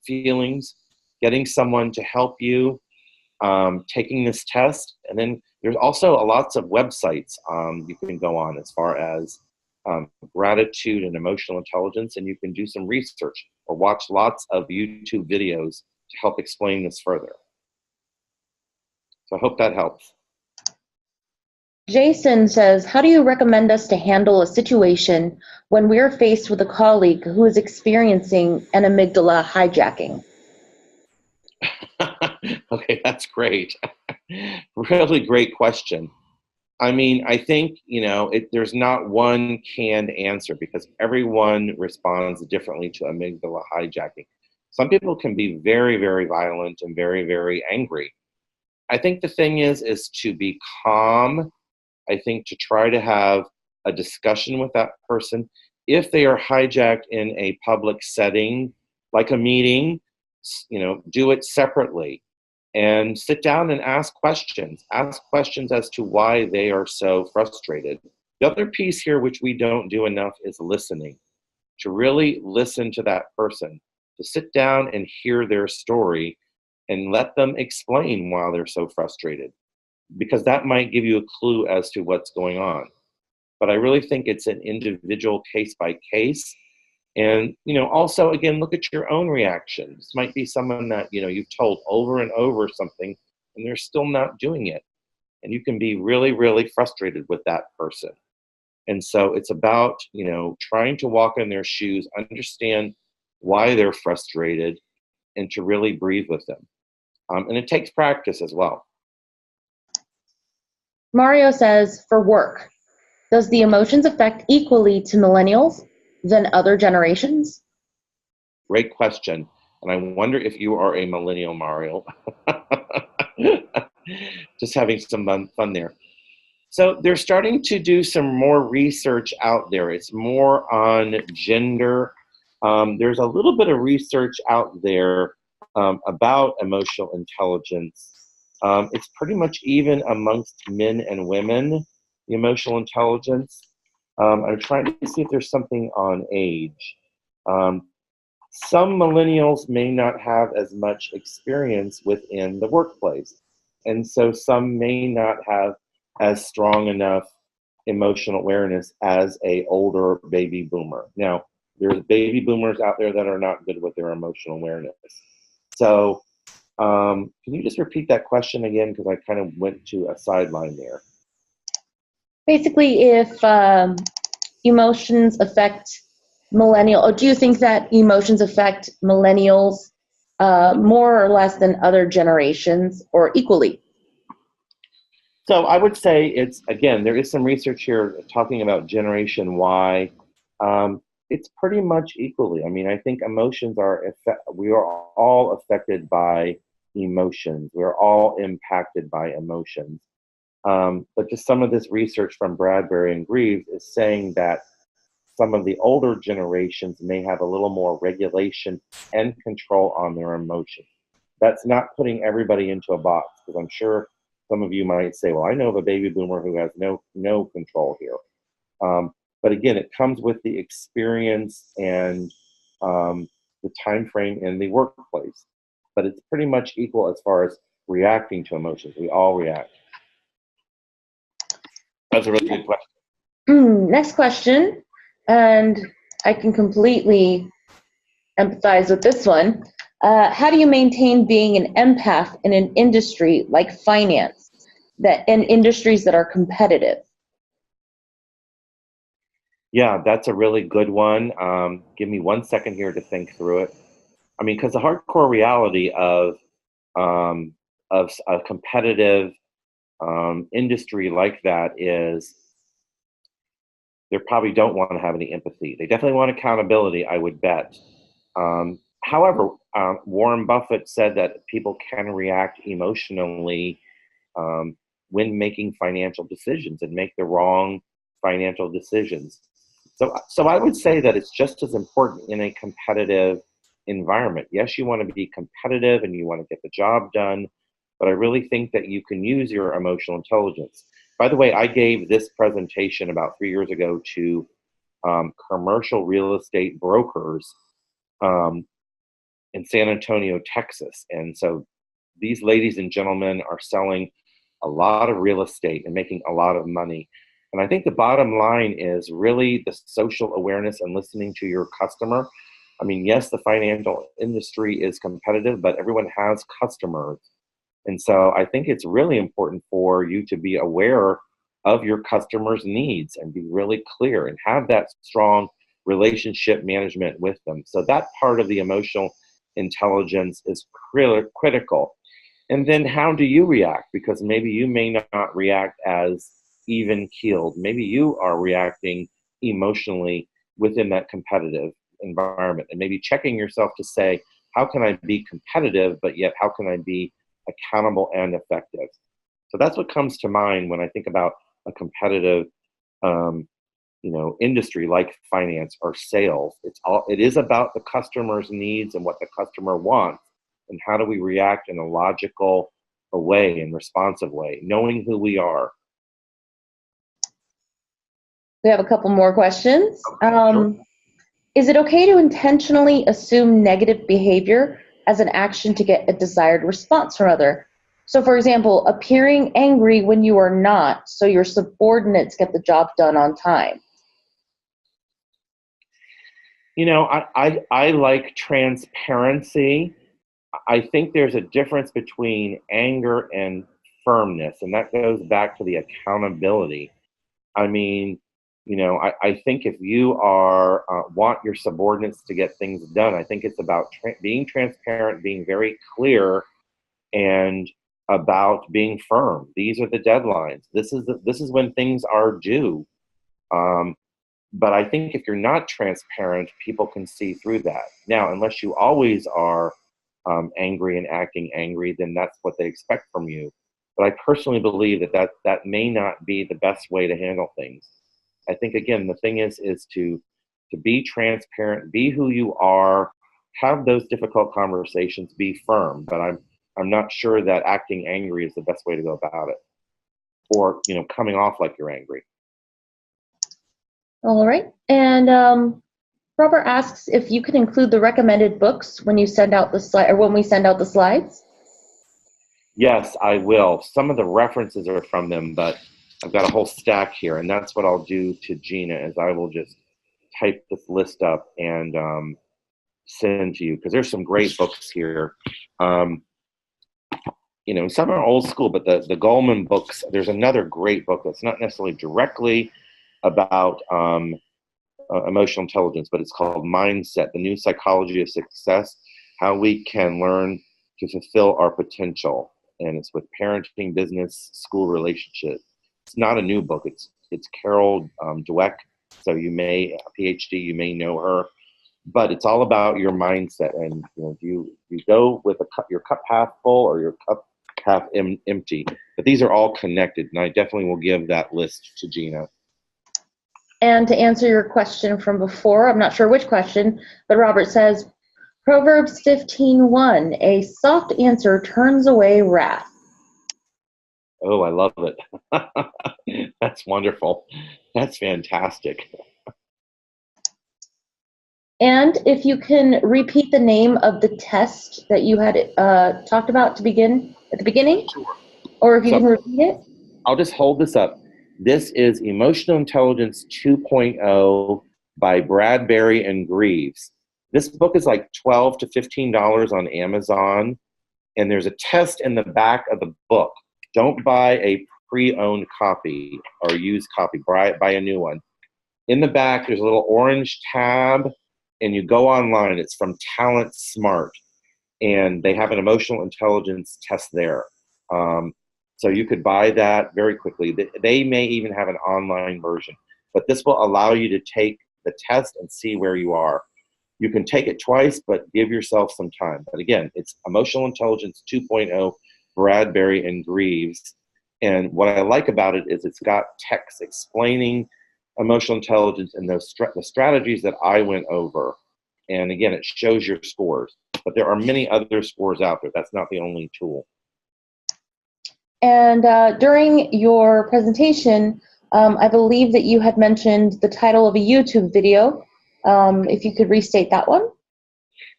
feelings, getting someone to help you, taking this test, and then there's also lots of websites you can go on as far as gratitude and emotional intelligence, and you can do some research or watch lots of YouTube videos to help explain this further. So I hope that helps. Jason says, how do you recommend us to handle a situation when we're faced with a colleague who is experiencing an amygdala hijacking? Okay, that's great. Really great question. I mean, I think, there's not one canned answer because everyone responds differently to amygdala hijacking. Some people can be very, very violent and very, very angry. I think the thing is to be calm. I think to try to have a discussion with that person. If they are hijacked in a public setting, like a meeting, do it separately and sit down and ask questions. Ask questions as to why they are so frustrated. The other piece here, which we don't do enough, is listening. To really listen to that person, to sit down and hear their story and let them explain why they're so frustrated, because that might give you a clue as to what's going on. But I really think it's an individual case by case. And, also, again, look at your own reactions. This might be someone that, you've told over and over something and they're still not doing it. And you can be really, really frustrated with that person. And so it's about, trying to walk in their shoes, understand why they're frustrated, and to really breathe with them. And it takes practice as well. Mario says, for work, does the emotions affect equally to millennials than other generations? Great question. And I wonder if you are a millennial, Mario. Just having some fun there. So they're starting to do some more research out there. It's more on gender. There's a little bit of research out there about emotional intelligence. It's pretty much even amongst men and women, the emotional intelligence. I'm trying to see if there's something on age. Some millennials may not have as much experience within the workplace. And so some may not have as strong enough emotional awareness as a older baby boomer. Now, there's baby boomers out there that are not good with their emotional awareness. So can you just repeat that question again? Because I kind of went to a sideline there. Basically, if emotions affect or do you think that emotions affect millennials more or less than other generations or equally? So I would say there is some research here talking about Generation Y. It's pretty much equally. I mean, I think emotions we are all affected by emotions. We are all impacted by emotions. But just some of this research from Bradbury and Greaves is saying that some of the older generations may have a little more regulation and control on their emotions. That's not putting everybody into a box, because I'm sure some of you might say, well, I know of a baby boomer who has no control here. But again, it comes with the experience and the time frame in the workplace. But it's pretty much equal as far as reacting to emotions. We all react. That's a really good question. Next question, and I can completely empathize with this one. How do you maintain being an empath in an industry like finance, in industries that are competitive? Yeah, that's a really good one. Give me 1 second here to think through it. I mean, because the hardcore reality of a competitive industry like that is they probably don't want to have any empathy. They definitely want accountability, I would bet. However, Warren Buffett said that people can react emotionally when making financial decisions and make the wrong financial decisions. So I would say that it's just as important in a competitive environment. Yes, you want to be competitive and you want to get the job done, but I really think that you can use your emotional intelligence. By the way, I gave this presentation about 3 years ago to commercial real estate brokers in San Antonio, Texas. And so these ladies and gentlemen are selling a lot of real estate and making a lot of money. And I think the bottom line is really the social awareness and listening to your customer. I mean, yes, the financial industry is competitive, but everyone has customers. And so I think it's really important for you to be aware of your customers' needs and be really clear and have that strong relationship management with them. So that part of the emotional intelligence is critical. And then how do you react? Because maybe you may not react as even keeled. Maybe you are reacting emotionally within that competitive environment, and maybe checking yourself to say, how can I be competitive, but yet how can I be accountable and effective? So that's what comes to mind when I think about a competitive industry like finance or sales. It is about the customer's needs and what the customer wants, and how do we react in a logical way and responsive way, knowing who we are. We have a couple more questions. Sure. Is it okay to intentionally assume negative behavior as an action to get a desired response from other? So, for example, appearing angry when you are not, so your subordinates get the job done on time. I like transparency. I think there's a difference between anger and firmness, and that goes back to the accountability. I mean, I think if you want your subordinates to get things done, I think it's about being transparent, being very clear, and about being firm. These are the deadlines. This is when things are due. But I think if you're not transparent, people can see through that. Now, unless you always are angry and acting angry, then that's what they expect from you. But I personally believe that may not be the best way to handle things. I think, again, the thing is to be transparent, be who you are, have those difficult conversations, be firm. But I'm not sure that acting angry is the best way to go about it, or coming off like you're angry. All right. And Robert asks if you can include the recommended books when you send out the slide, or when we send out the slides. Yes, I will. Some of the references are from them, but I've got a whole stack here, and that's what I'll do to Gina, is I will just type this list up and send to you, because there's some great books here. Some are old school, but the Goleman books, there's another great book that's not necessarily directly about emotional intelligence, but it's called Mindset, The New Psychology of Success, How We Can Learn to Fulfill Our Potential. And it's with parenting, business, school relationships. It's not a new book. It's Carol Dweck. So a PhD, you may know her. But it's all about your mindset. And do you go with your cup half full or your cup half empty? But these are all connected, and I definitely will give that list to Gina. And to answer your question from before, I'm not sure which question, but Robert says, Proverbs 15:1, a soft answer turns away wrath. Oh, I love it. That's wonderful. That's fantastic. And if you can repeat the name of the test that you had talked about at the beginning, Sure. Or if you can repeat it. I'll just hold this up. This is Emotional Intelligence 2.0 by Bradbury and Greaves. This book is like $12 to $15 on Amazon, and there's a test in the back of the book. Don't buy a pre-owned copy or used copy. Buy a new one. In the back, there's a little orange tab, and you go online. It's from Talent Smart, and they have an emotional intelligence test there. So you could buy that very quickly. They may even have an online version, but this will allow you to take the test and see where you are. You can take it twice, but give yourself some time. But again, it's Emotional Intelligence 2.0, Bradbury and Greaves. And what I like about it is it's got text explaining emotional intelligence and the strategies that I went over. And again, it shows your scores. But there are many other scores out there. That's not the only tool. And during your presentation, I believe that you had mentioned the title of a YouTube video. If you could restate that one.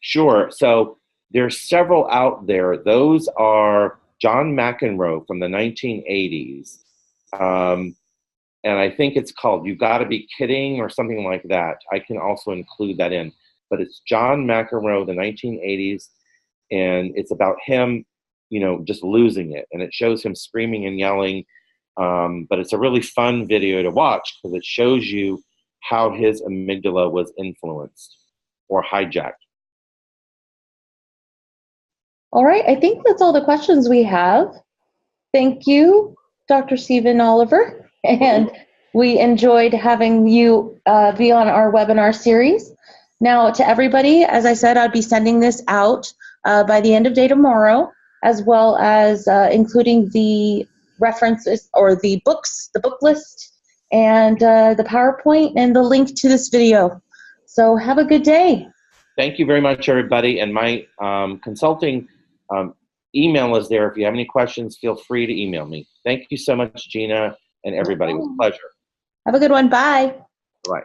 Sure. So there's several out there. Those are John McEnroe from the 1980s. and I think it's called "You Gotta Be Kidding" or something like that. I can also include that in, but it's John McEnroe, the 1980s, and it's about him, just losing it, and it shows him screaming and yelling. But it's a really fun video to watch because it shows you how his amygdala was influenced or hijacked. All right, I think that's all the questions we have. Thank you, Dr. Stephen Oliver, and we enjoyed having you be on our webinar series. Now, to everybody, as I said, I'd be sending this out by the end of day tomorrow, as well as including the references or the books, the book list, and the PowerPoint and the link to this video. So have a good day. Thank you very much, everybody. And my consulting email is there. If you have any questions, feel free to email me. Thank you so much, Gina, and everybody. It was a pleasure. Have a good one. Bye. Bye.